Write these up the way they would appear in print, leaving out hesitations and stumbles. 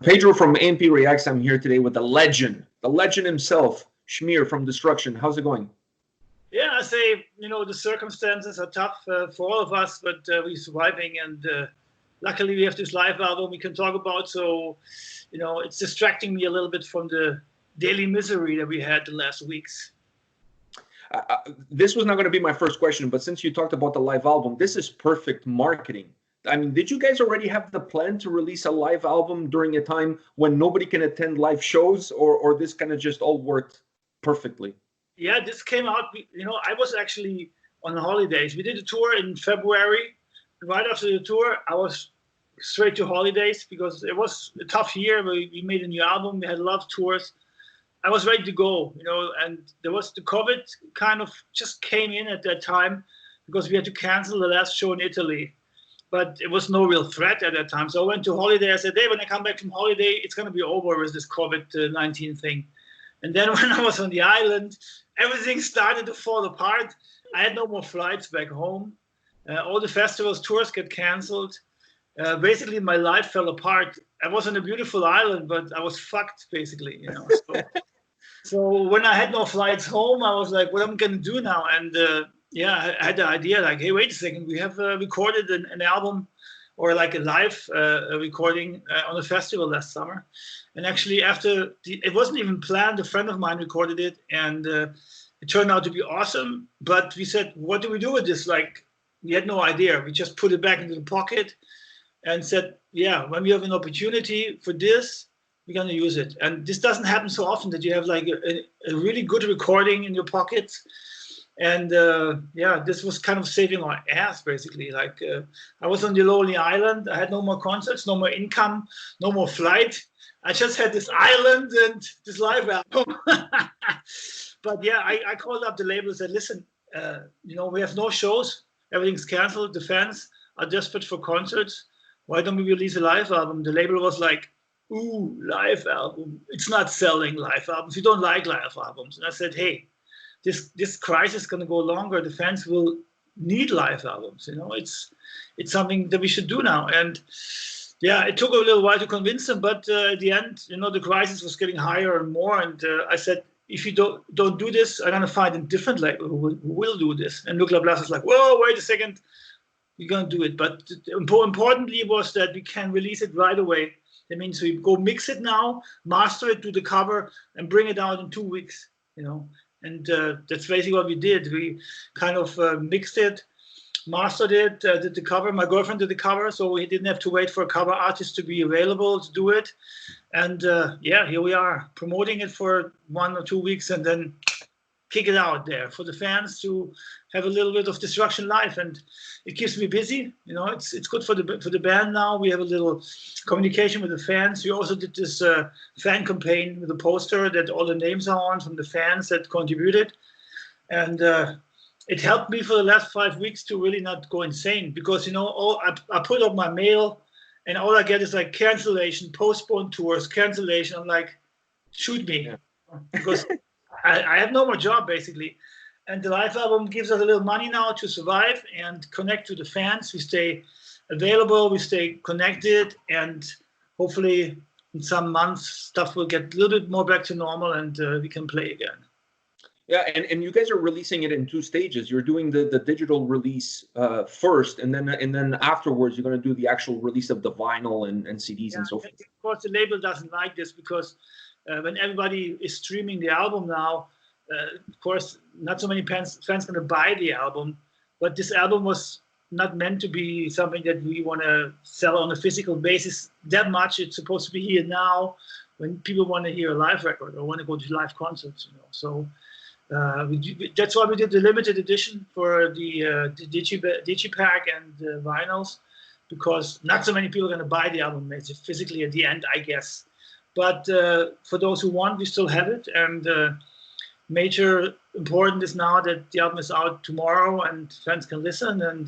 Pedro from A&P-REACTS. I'm here today with the legend himself, Schmier from Destruction. How's it going? Yeah, I say, the circumstances are tough for all of us, but we're surviving. And luckily, we have this live album we can talk about. So, it's distracting me a little bit from the daily misery that we had the last weeks. This was not going to be my first question, but since you talked about the live album, this is perfect marketing. I mean, did you guys already have the plan to release a live album during a time when nobody can attend live shows, or this kind of just all worked perfectly? Yeah, this came out, I was actually on holidays. We did a tour in February. Right after the tour, I was straight to holidays because it was a tough year. We made a new album. We had a lot of tours. I was ready to go, and there was the COVID kind of just came in at that time because we had to cancel the last show in Italy. But it was no real threat at that time. So I went to holiday. I said, hey, when I come back from holiday, it's going to be over with this COVID-19 thing. And then when I was on the island, everything started to fall apart. I had no more flights back home. All the festivals, tours get canceled. Basically, my life fell apart. I was on a beautiful island, but I was fucked, basically. So when I had no flights home, I was like, what am I going to do now? And I had the idea like, hey, wait a second. We have recorded an album or like a live recording on a festival last summer. And actually it wasn't even planned. A friend of mine recorded it and it turned out to be awesome. But we said, what do we do with this? Like, we had no idea. We just put it back into the pocket and said, yeah, when we have an opportunity for this, we're going to use it. And this doesn't happen so often that you have like a really good recording in your pocket. And this was kind of saving our ass, basically. Like I was on the lonely island. I had no more concerts, no more income, no more flight. I just had this island and this live album. But yeah, I called up the label and said, listen, we have no shows. Everything's canceled. The fans are desperate for concerts. Why don't we release a live album? The label was like, ooh, live album. It's not selling live albums. We don't like live albums. And I said, hey, this crisis is going to go longer. The fans will need live albums. It's something that we should do now. And yeah, it took a little while to convince them, but at the end, the crisis was getting higher and more. And I said, if you don't do this, I'm going to find a different label who will do this. And Nuclear Blast was like, whoa, wait a second, you're going to do it. But importantly was that we can release it right away. That means we go mix it now, master it, do the cover, and bring it out in 2 weeks. And that's basically what we did. We kind of mixed it, mastered it, did the cover. My girlfriend did the cover, so we didn't have to wait for a cover artist to be available to do it. And here we are, promoting it for 1 or 2 weeks and then kick it out there for the fans to have a little bit of Destruction live. And it keeps me busy. It's good for the band now. We have a little communication with the fans. We also did this fan campaign with a poster that all the names are on from the fans that contributed. And it helped me for the last 5 weeks to really not go insane because, I put up my mail and all I get is like cancellation, postponed tours, cancellation. I'm like, shoot me. Yeah. Because I have no more job, basically. And the live album gives us a little money now to survive and connect to the fans. We stay available, we stay connected, and hopefully in some months stuff will get a little bit more back to normal and we can play again. Yeah, and you guys are releasing it in 2 stages. You're doing the digital release first, and then afterwards you're going to do the actual release of the vinyl and CDs and so forth. Of course, the label doesn't like this because when everybody is streaming the album now, of course, not so many fans going to buy the album. But this album was not meant to be something that we want to sell on a physical basis that much. It's supposed to be here now when people want to hear a live record or want to go to live concerts. So that's why we did the limited edition for the digipack and the vinyls, because not so many people are going to buy the album physically at the end, I guess. But for those who want, we still have it. And major important is now that the album is out tomorrow and fans can listen. And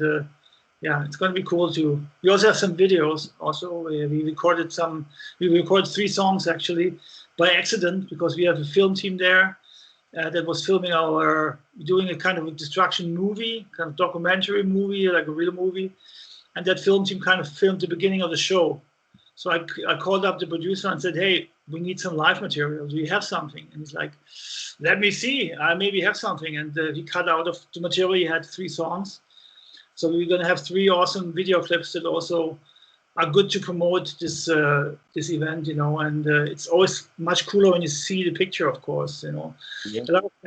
it's going to be cool too. We also have some videos. Also, we recorded 3 songs actually by accident because we have a film team there that was filming doing a kind of a Destruction movie, kind of documentary movie, like a real movie. And that film team kind of filmed the beginning of the show. So I called up the producer and said, hey, we need some live material. Do you have something? And he's like, let me see. I maybe have something. And he cut out of the material. He had 3 songs. So we're going to have 3 awesome video clips that also are good to promote this this event, you know. And it's always much cooler when you see the picture, of course, you know. Yeah.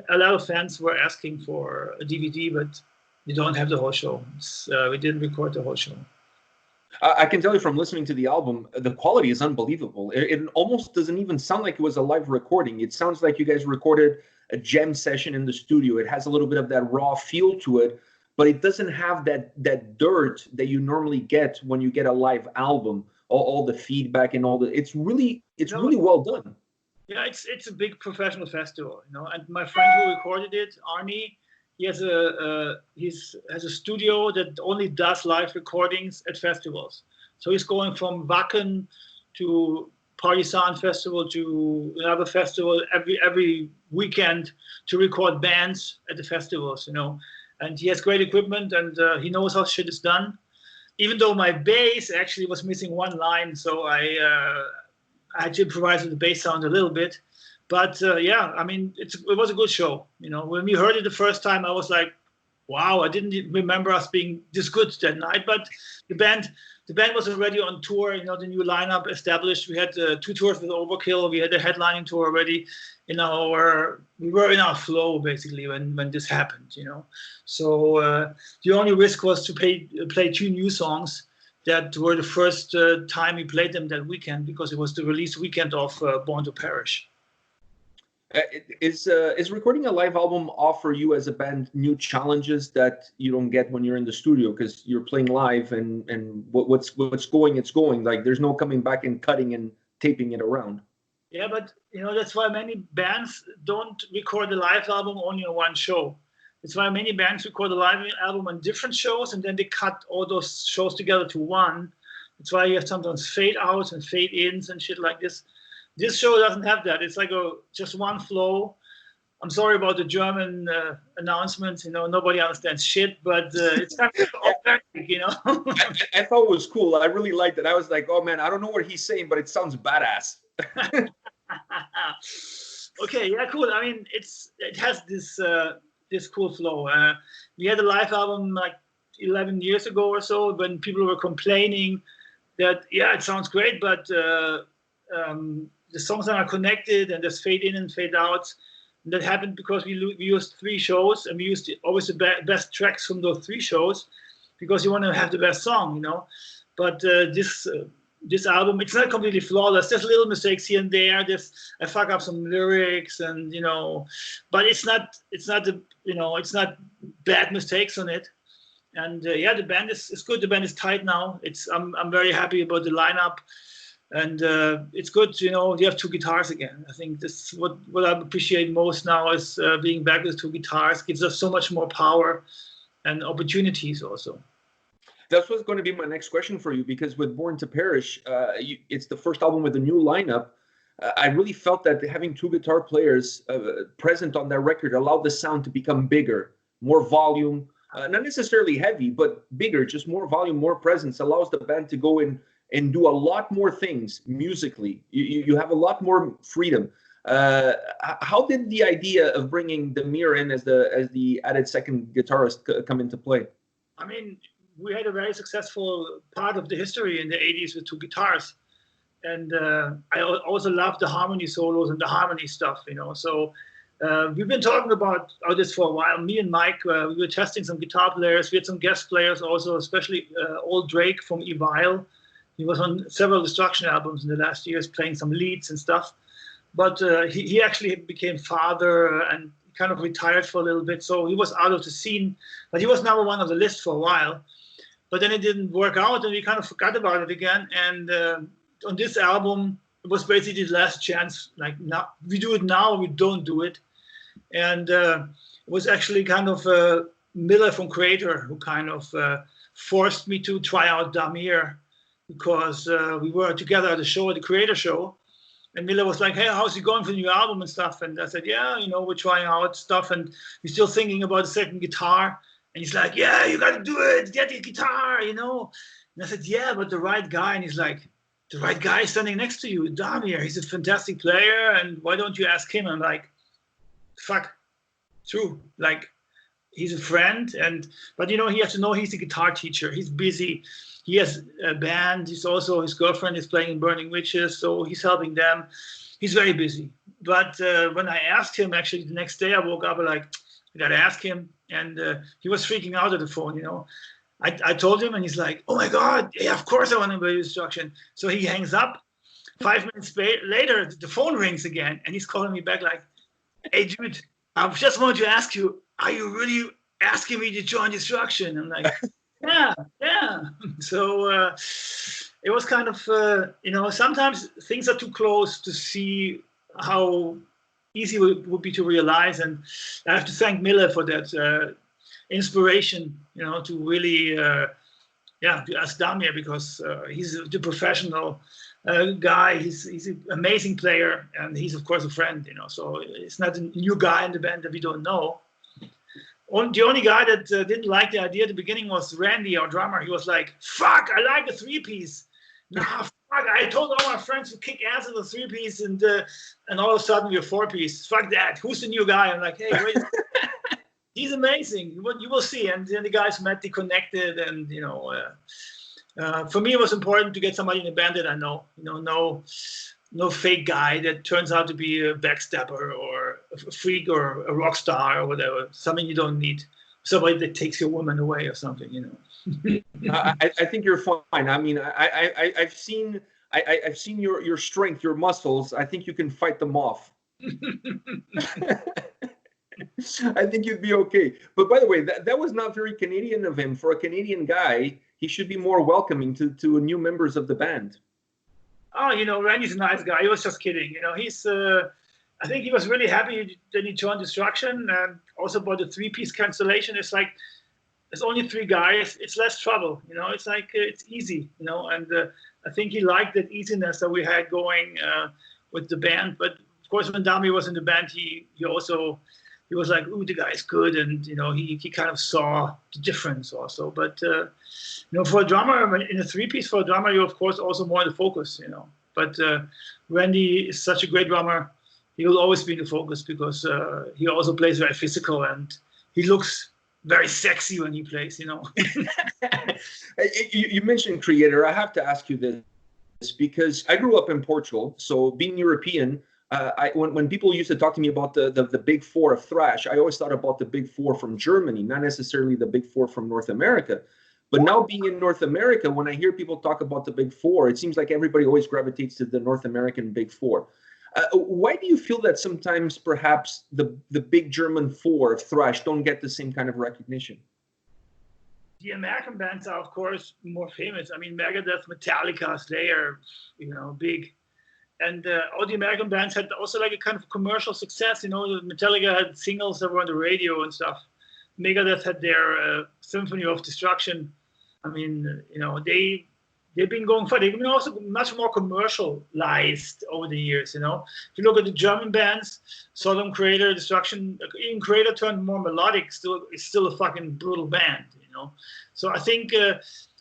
A lot of fans were asking for a DVD, but we don't have the whole show. We didn't record the whole show. I can tell you from listening to the album, the quality is unbelievable. It almost doesn't even sound like it was a live recording. It sounds like you guys recorded a jam session in the studio. It has a little bit of that raw feel to it, but it doesn't have that dirt that you normally get when you get a live album. All the feedback and all the it's really well done. Yeah, it's a big professional festival, you know. And my friend who recorded it, Arnie, he has a studio that only does live recordings at festivals. So he's going from Wacken to Partisan Festival to another festival every weekend to record bands at the festivals, you know. And he has great equipment, and he knows how shit is done. Even though my bass actually was missing 1 line, so I had to improvise with the bass sound a little bit. But yeah, I mean, it was a good show. You know, when we heard it the first time, I was like, wow, I didn't remember us being this good that night. But the band was already on tour. You know, the new lineup established. We had 2 tours with Overkill. We had a headlining tour already. We were in our flow basically when this happened. You know, so the only risk was to play 2 new songs that were the first time we played them that weekend, because it was the release weekend of Born to Perish. Is recording a live album offer you as a band new challenges that you don't get when you're in the studio, because you're playing live and what's going, it's going, like there's no coming back and cutting and taping it around? Yeah, but you know, that's why many bands don't record a live album only on 1 show. It's why many bands record a live album on different shows and then they cut all those shows together to 1. That's why you have sometimes fade outs and fade ins and shit like this. This show doesn't have that. It's like just 1 flow. I'm sorry about the German announcements. You know, nobody understands shit, but it's kind of authentic, you know. I thought it was cool. I really liked it. I was like, oh man, I don't know what he's saying, but it sounds badass. Okay, yeah, cool. I mean, it has this cool flow. We had a live album like 11 years ago or so when people were complaining that, yeah, it sounds great, but the songs are not connected and there's fade in and fade out. And that happened because we used 3 shows, and we used always the best tracks from those 3 shows, because you want to have the best song, you know. But this album, it's not completely flawless. There's little mistakes here and there. I fuck up some lyrics, and you know, but it's not bad mistakes on it. And yeah, the band is good. The band is tight now. I'm very happy about the lineup. And it's good, you know, you have 2 guitars again. I think this what I appreciate most now is being back with 2 guitars. Gives us so much more power and opportunities also. That's what's going to be my next question for you, because with Born to Perish, it's the first album with a new lineup. I really felt that having 2 guitar players present on that record allowed the sound to become bigger, more volume, not necessarily heavy, but bigger, just more volume, more presence, allows the band to go in and do a lot more things musically. You have a lot more freedom. How did the idea of bringing Demir in as the added second guitarist come into play? I mean, we had a very successful part of the history in the 80s with 2 guitars. And I also love the harmony solos and the harmony stuff, you know. So we've been talking about this for a while. Me and Mike, we were testing some guitar players. We had some guest players also, especially old Drake from Evile. He was on several Destruction albums in the last years, playing some leads and stuff. But he actually became father and kind of retired for a little bit. So he was out of the scene. But he was number 1 on the list for a while. But then it didn't work out, and we kind of forgot about it again. And on this album, it was basically the last chance. Like, now, we do it now, or we don't do it. And it was actually kind of Miller from Creator who kind of forced me to try out Demir, because we were together at the show, at the Creator show, and Miller was like, hey, how's it going for the new album and stuff? And I said, yeah, you know, we're trying out stuff, and we're still thinking about the second guitar. And he's like, yeah, you got to do it, get the guitar, you know. And I said, yeah, but the right guy. And he's like, the right guy is standing next to you, Damir. He's a fantastic player, and why don't you ask him? I'm like, fuck, true. Like, he's a friend, but you know, he has to know he's a guitar teacher. He's busy. He has a band. He's also, his girlfriend is playing in Burning Witches, so he's helping them. He's very busy. But when I asked him, actually, the next day I woke up, like, I gotta ask him, and he was freaking out at the phone, you know. I told him, and he's like, oh my God, yeah, of course I want to play instruction. So he hangs up. 5 minutes later, the phone rings again, and he's calling me back like, hey, dude, I just wanted to ask you, are you really asking me to join instruction? I'm like, yeah. So it was kind of, you know, sometimes things are too close to see how easy it would be to realize. And I have to thank Mille for that inspiration, you know, to really, to ask Damir, because he's the professional guy. He's an amazing player, and he's of course a friend, you know. So it's not a new guy in the band that we don't know. The only guy that didn't like the idea at the beginning was Randy, our drummer. He was like, "Fuck, I like the 3-piece." Nah, fuck! I told all my friends to kick ass at the 3-piece, and all of a sudden we're 4-piece. Fuck that! Who's the new guy? I'm like, hey, wait. He's amazing. You will see. And then the guys met, they connected, and you know, for me it was important to get somebody in the band that I know. You know, no fake guy that turns out to be a backstabber or a freak or a rock star or whatever. Something you don't need. Somebody that takes your woman away or something. You know. I think you're fine. I mean, I've seen your strength, your muscles. I think you can fight them off. I think you'd be okay. But by the way, that was not very Canadian of him. For a Canadian guy, he should be more welcoming to new members of the band. Oh, you know, Randy's a nice guy. He was just kidding. You know, he's. I think he was really happy that he joined Destruction, and also about the 3-piece cancellation. It's like there's only 3 guys. It's less trouble. You know, it's like it's easy. You know, and I think he liked that easiness that we had going with the band. But of course, when Dami was in the band, he was like, ooh, the guy's good. And, you know, he kind of saw the difference also. But, you know, for a drummer, in a 3-piece, for a drummer, you're, of course, also more in the focus, you know. But Randy is such a great drummer. He will always be in the focus because he also plays very physical, and he looks very sexy when he plays, you know. You mentioned creator. I have to ask you this because I grew up in Portugal. So being European, when people used to talk to me about the big 4 of thrash, I always thought about the big 4 from Germany, not necessarily the big 4 from North America. But now being in North America, when I hear people talk about the big 4, it seems like everybody always gravitates to the North American big 4. Why do you feel that sometimes perhaps the big German 4 of thrash don't get the same kind of recognition? The American bands are, of course, more famous. I mean, Megadeth, Metallica, Slayer, you know, big. And all the American bands had also like a kind of commercial success. You know, Metallica had singles that were on the radio and stuff. Megadeth had their Symphony of Destruction. I mean, you know, they've been going for. They've been also much more commercialized over the years. You know, if you look at the German bands, Sodom, Creator, Destruction, even Creator turned more melodic. It's still a fucking brutal band. You know, so I think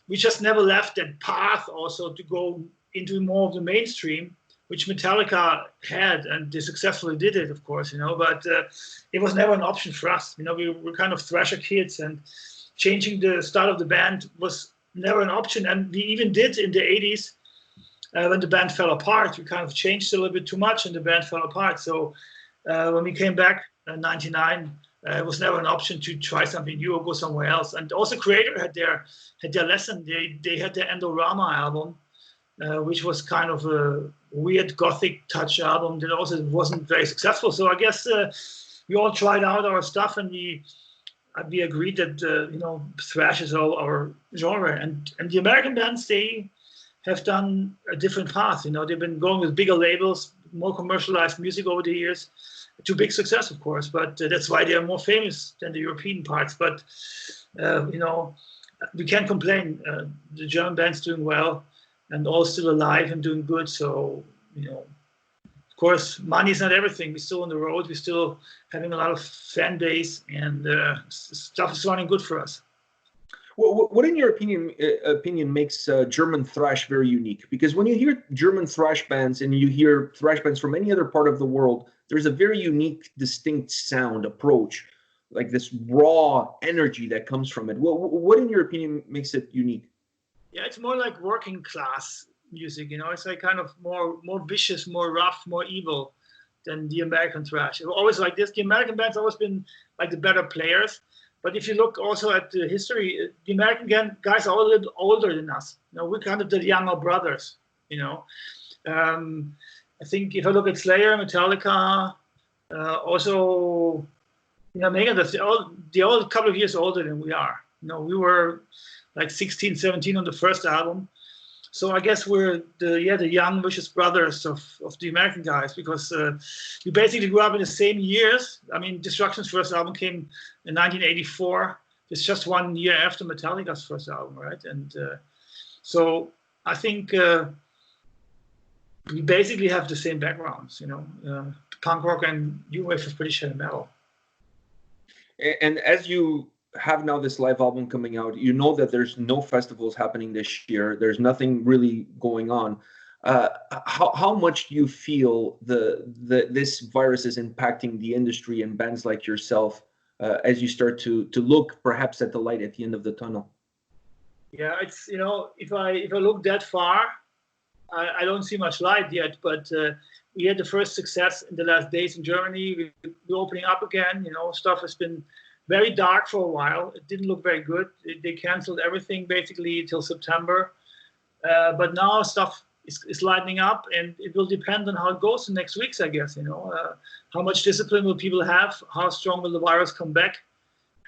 we just never left that path also to go into more of the mainstream, which Metallica had, and they successfully did it, of course, you know, but it was never an option for us. You know, we were kind of thrasher kids, and changing the style of the band was never an option. And we even did in the 80s, when the band fell apart. We kind of changed a little bit too much, and the band fell apart. So when we came back in 99, it was never an option to try something new or go somewhere else. And also Creator had their lesson. They had their Endorama album, which was kind of a weird gothic touch album that also wasn't very successful. So I guess we all tried out our stuff, and we agreed that you know, thrash is all our genre. And the American bands, they have done a different path. You know, they've been going with bigger labels, more commercialized music over the years, to big success, of course. But that's why they are more famous than the European parts. But you know, we can't complain. The German band's doing well, and all still alive and doing good. So, you know, of course, money is not everything. We're still on the road. We're still having a lot of fan base, and stuff is running good for us. What in your opinion makes German thrash very unique? Because when you hear German thrash bands and you hear thrash bands from any other part of the world, there's a very unique, distinct sound approach, like this raw energy that comes from it. What in your opinion makes it unique? Yeah, it's more like working class music. It's like kind of more vicious, more rough, more evil than the American thrash. It was always like this. The American bands always been like the better players. But if you look also at the history, the American guys are a little older than us. We're kind of the younger brothers. I think if I look at Slayer, Metallica, also, Megan, they're all a couple of years older than we are. We were like 16, 17 on the first album. So I guess we're the young vicious brothers of the American guys, because we basically grew up in the same years. I mean, Destruction's first album came in 1984. It's just 1 year after Metallica's first album, right? And so I think we basically have the same backgrounds, punk rock and new wave of British heavy metal. And as you have now this live album coming out, that there's no festivals happening this year, there's nothing really going on. How much do you feel this virus is impacting the industry and bands like yourself as you start to look perhaps at the light at the end of the tunnel? Yeah, it's if I look that far, I don't see much light yet, but we had the first success in the last days in Germany. We're opening up again. Stuff has been very dark for a while. It didn't look very good. They canceled everything basically till September. But now stuff is lightening up, and it will depend on how it goes in next weeks, I guess. How much discipline will people have? How strong will the virus come back?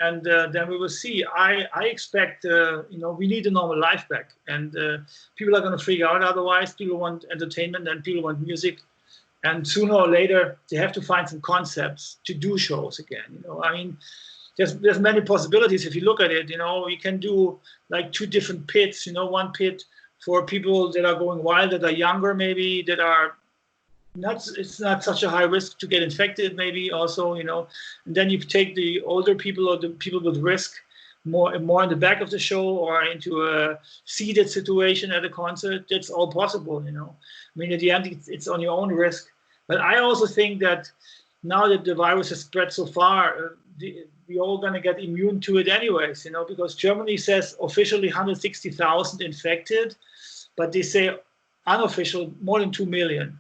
And then we will see. I expect, we need a normal life back. And people are going to freak out otherwise. People want entertainment and people want music. And sooner or later, they have to find some concepts to do shows again. I mean, there's many possibilities if you look at it. You can do like two different pits. One pit for people that are going wild, that are younger, maybe, that are it's not such a high risk to get infected, maybe also. And then you take the older people or the people with risk more in the back of the show or into a seated situation at a concert. That's all possible. I mean, at the end, it's on your own risk. But I also think that now that the virus has spread so far, we're all going to get immune to it anyways, because Germany says officially 160,000 infected, but they say unofficial more than 2 million,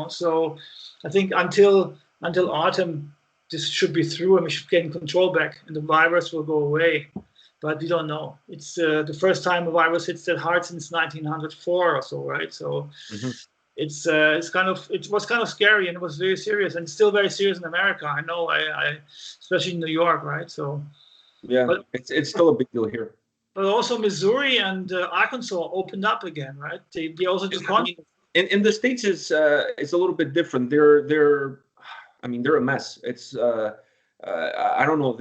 So I think until autumn, this should be through and we should get in control back and the virus will go away. But we don't know. It's the first time a virus hits that hard since 1904 or so, right? So it was kind of scary, and it was very serious, and still very serious in America. I know, I especially in New York, right? So yeah, but it's still a big deal here. But also Missouri and Arkansas opened up again, right? They also just in the States it's a little bit different. They're a mess. It's I don't know.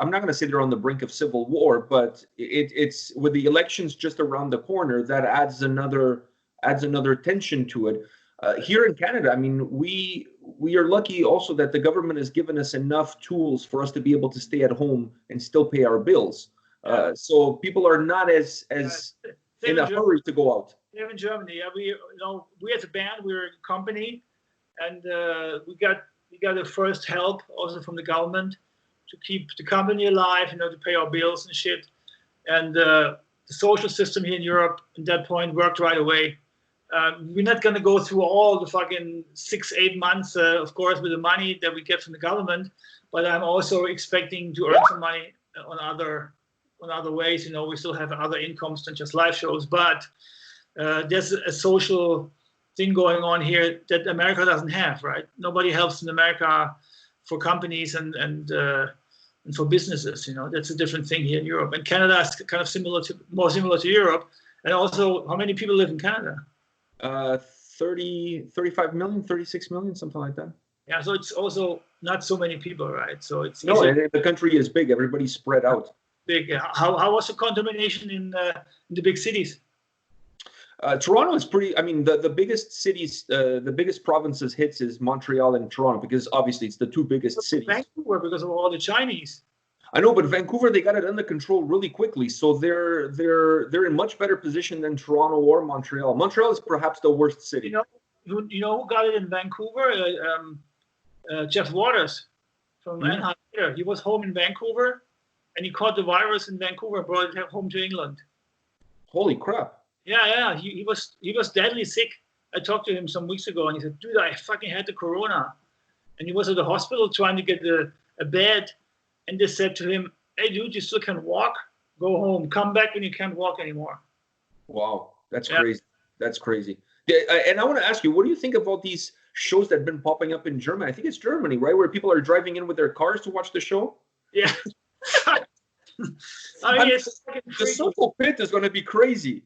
I'm not going to say they're on the brink of civil war, but it's with the elections just around the corner, that adds another tension to it. Here in Canada, I mean, we are lucky also that the government has given us enough tools for us to be able to stay at home and still pay our bills. So people are not as in a hurry to go out. Here in Germany, we as a band, we're a company, and we got the first help also from the government to keep the company alive, to pay our bills and shit. And the social system here in Europe at that point worked right away. We're not going to go through all the fucking 6-8 months, of course, with the money that we get from the government, but I'm also expecting to earn some money on other ways. We still have other incomes than just live shows, but there's a social thing going on here that America doesn't have, right? Nobody helps in America for companies and for businesses. That's a different thing here in Europe. And Canada is kind of more similar to Europe. And also, how many people live in Canada? 35 million, 36 million, something like that. Yeah, so it's also not so many people, right? So it's no, the country is big. Everybody's spread out. Big. How was the contamination in the big cities? Toronto is pretty. I mean, the biggest cities, the biggest provinces hits is Montreal and Toronto, because obviously it's the two biggest cities. Vancouver, because of all the Chinese. I know, but Vancouver, they got it under control really quickly, so they're in much better position than Toronto or Montreal. Montreal is perhaps the worst city. You know who got it in Vancouver? Jeff Waters from Anaheim. He was home in Vancouver, and he caught the virus in Vancouver and brought it home to England. Holy crap! Yeah. He was deadly sick. I talked to him some weeks ago, and he said, "Dude, I fucking had the corona," and he was at the hospital trying to get a bed, and they said to him, "Hey, dude, you still can walk. Go home. Come back when you can't walk anymore." Wow, that's crazy. That's crazy. Yeah, and I want to ask you, what do you think about these shows that have been popping up in Germany? I think it's Germany, right, where people are driving in with their cars to watch the show? Yeah. I mean, the Circle Pit is going to be crazy.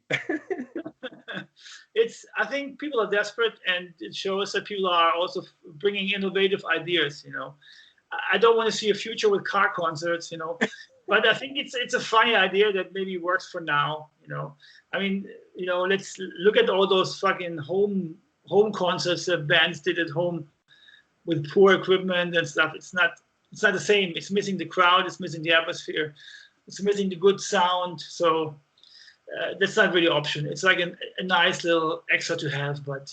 I think people are desperate, and it shows that people are also bringing innovative ideas. I don't want to see a future with car concerts. But I think it's a funny idea that maybe works for now. I mean, let's look at all those fucking home concerts that bands did at home with poor equipment and stuff. It's not the same. It's missing the crowd. It's missing the atmosphere. It's missing the good sound. So that's not really an option. It's like a nice little extra to have, but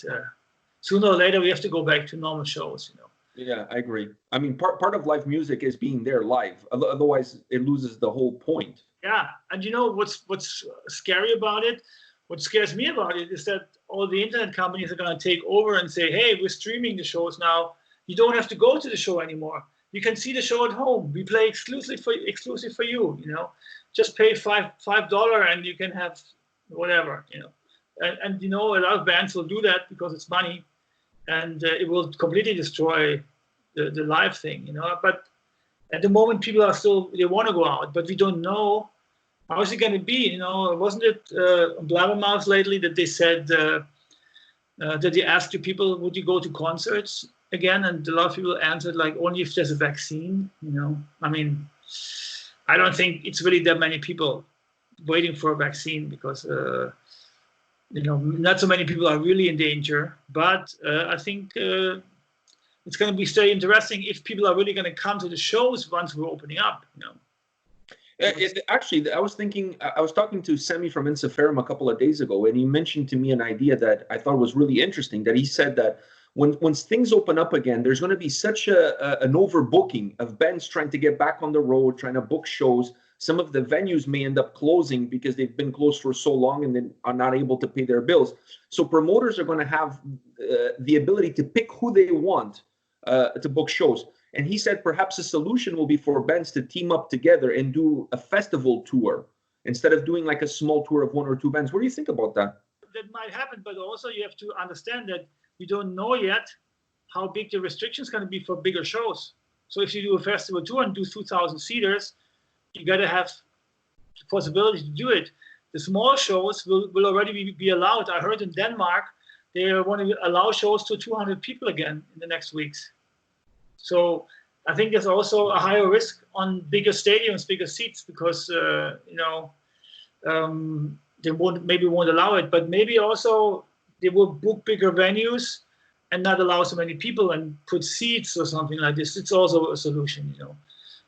sooner or later we have to go back to normal shows. Yeah, I agree. I mean, part of live music is being there live. Otherwise, it loses the whole point. Yeah, and what's scary about it? What scares me about it is that all the internet companies are going to take over and say, "Hey, we're streaming the shows now. You don't have to go to the show anymore. You can see the show at home. We play exclusive for you. Just pay $5 and you can have whatever. And a lot of bands will do that because it's money, and it will completely destroy the live thing. But at the moment, people are they want to go out, but we don't know how is it going to be. Wasn't it Blabbermouth lately that they said that they asked the people, would you go to concerts again? And a lot of people answered like, only if there's a vaccine. I mean, I don't think it's really that many people waiting for a vaccine because not so many people are really in danger. But I think it's going to be very interesting if people are really going to come to the shows once we're opening up. Actually, I was talking to Semi from Insiferum a couple of days ago, and he mentioned to me an idea that I thought was really interesting, that he said that once things open up again, there's going to be such an overbooking of bands trying to get back on the road, trying to book shows. Some of the venues may end up closing because they've been closed for so long and then are not able to pay their bills. So promoters are going to have the ability to pick who they want to book shows. And he said perhaps a solution will be for bands to team up together and do a festival tour instead of doing like a small tour of one or two bands. What do you think about that? That might happen, but also you have to understand that we don't know yet how big the restrictions going to be for bigger shows. So if you do a festival tour and do 2,000 seaters, you got to have the possibility to do it. The small shows will already be allowed. I heard in Denmark, they want to allow shows to 200 people again in the next weeks. So I think there's also a higher risk on bigger stadiums, bigger seats, because they won't allow it. But maybe also they will book bigger venues and not allow so many people and put seats or something like this. It's also a solution,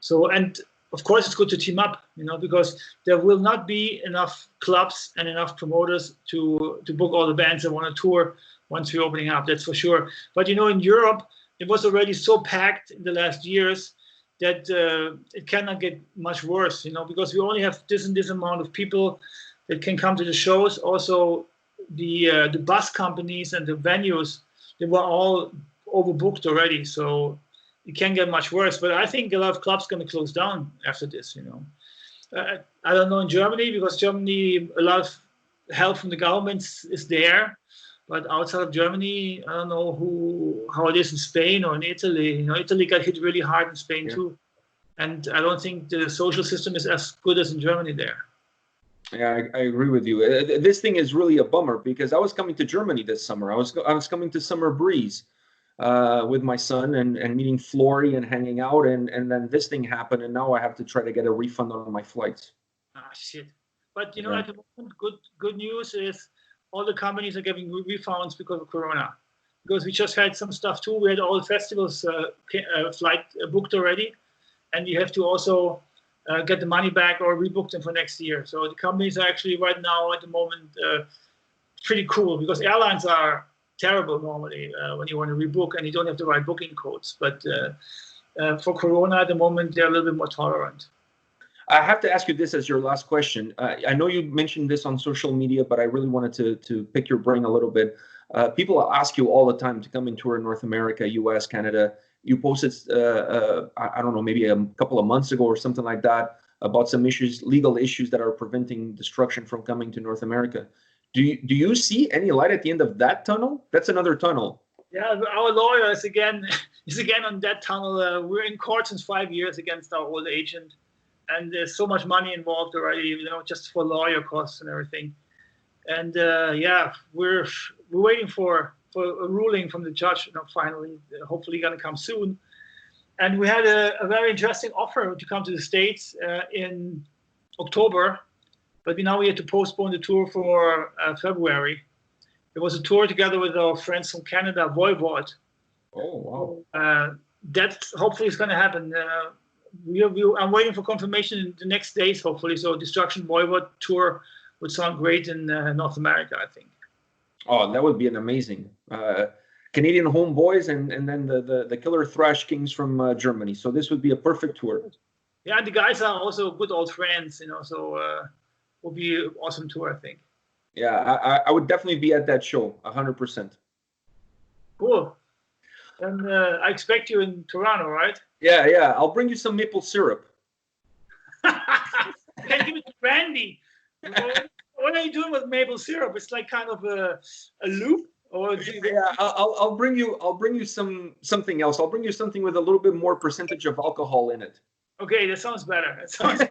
So, and of course, it's good to team up, because there will not be enough clubs and enough promoters to book all the bands that want to tour once we're opening up. That's for sure. But in Europe, it was already so packed in the last years that it cannot get much worse, because we only have this and this amount of people that can come to the shows. Also, the bus companies and the venues, they were all overbooked already. So it can't get much worse. But I think a lot of clubs going to close down after this, I don't know in Germany, because Germany, a lot of help from the governments is there. But outside of Germany, I don't know how it is in Spain or in Italy. Italy got hit really hard in Spain too. And I don't think the social system is as good as in Germany there. Yeah, I agree with you. This thing is really a bummer, because I was coming to Germany this summer. I was coming to Summer Breeze with my son and meeting Flory and hanging out. And then this thing happened. And now I have to try to get a refund on my flights. Ah, shit. But, at the moment, good news is all the companies are giving refunds because of Corona. Because we just had some stuff too. We had all the festivals flight booked already. And you have to also get the money back or rebook them for next year. So the companies are actually right now at the moment pretty cool, because airlines are terrible normally when you want to rebook and you don't have the right booking codes. But for Corona at the moment, they're a little bit more tolerant. I have to ask you this as your last question. I know you mentioned this on social media, but I really wanted to pick your brain a little bit. People ask you all the time to come and tour in North America, US, Canada. You posted, I don't know, maybe a couple of months ago or something like that, about some issues, legal issues that are preventing Destruction from coming to North America. Do you see any light at the end of that tunnel? That's another tunnel. Yeah, our lawyer is again on that tunnel. We're in court since 5 years against our old agent, and there's so much money involved already, you know, just for lawyer costs and everything. And yeah, we're waiting for a ruling from the judge, you know, finally, hopefully going to come soon. And we had a very interesting offer to come to the States in October, but we had to postpone the tour for February. It was a tour together with our friends from Canada, Voivod. Oh, wow. That hopefully is going to happen. I'm waiting for confirmation in the next days, hopefully. So Destruction Voivod tour would sound great in North America, I think. Oh, that would be an amazing Canadian homeboys and then the killer thrash kings from Germany. So this would be a perfect tour. Yeah, and the guys are also good old friends, you know. So will be an awesome tour, I think. Yeah, I would definitely be at that show, 100%. Cool. And I expect you in Toronto, right? Yeah. I'll bring you some maple syrup. Can give it to Randy. What are you doing with maple syrup? It's like kind of a loop, or yeah. I'll bring you something else. I'll bring you something with a little bit more percentage of alcohol in it. Okay, that sounds better. That sounds.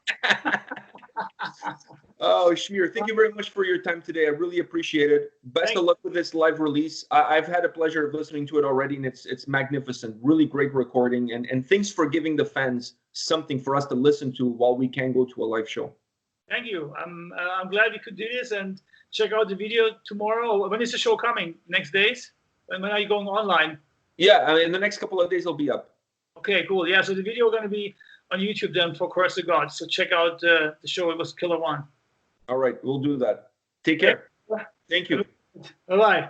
Oh, Schmier, thank you very much for your time today. I really appreciate it. Best of luck with this live release. I've had a pleasure of listening to it already, and it's magnificent. Really great recording, and thanks for giving the fans something for us to listen to while we can go to a live show. Thank you. I'm glad we could do this, and check out the video tomorrow. When is the show coming? Next days? When are you going online? Yeah, in the next couple of days it'll be up. Okay, cool. Yeah, so the video is going to be on YouTube then for Chorus of God. So check out the show. It was Killer One. All right, we'll do that. Take care. Thank you. Bye-bye.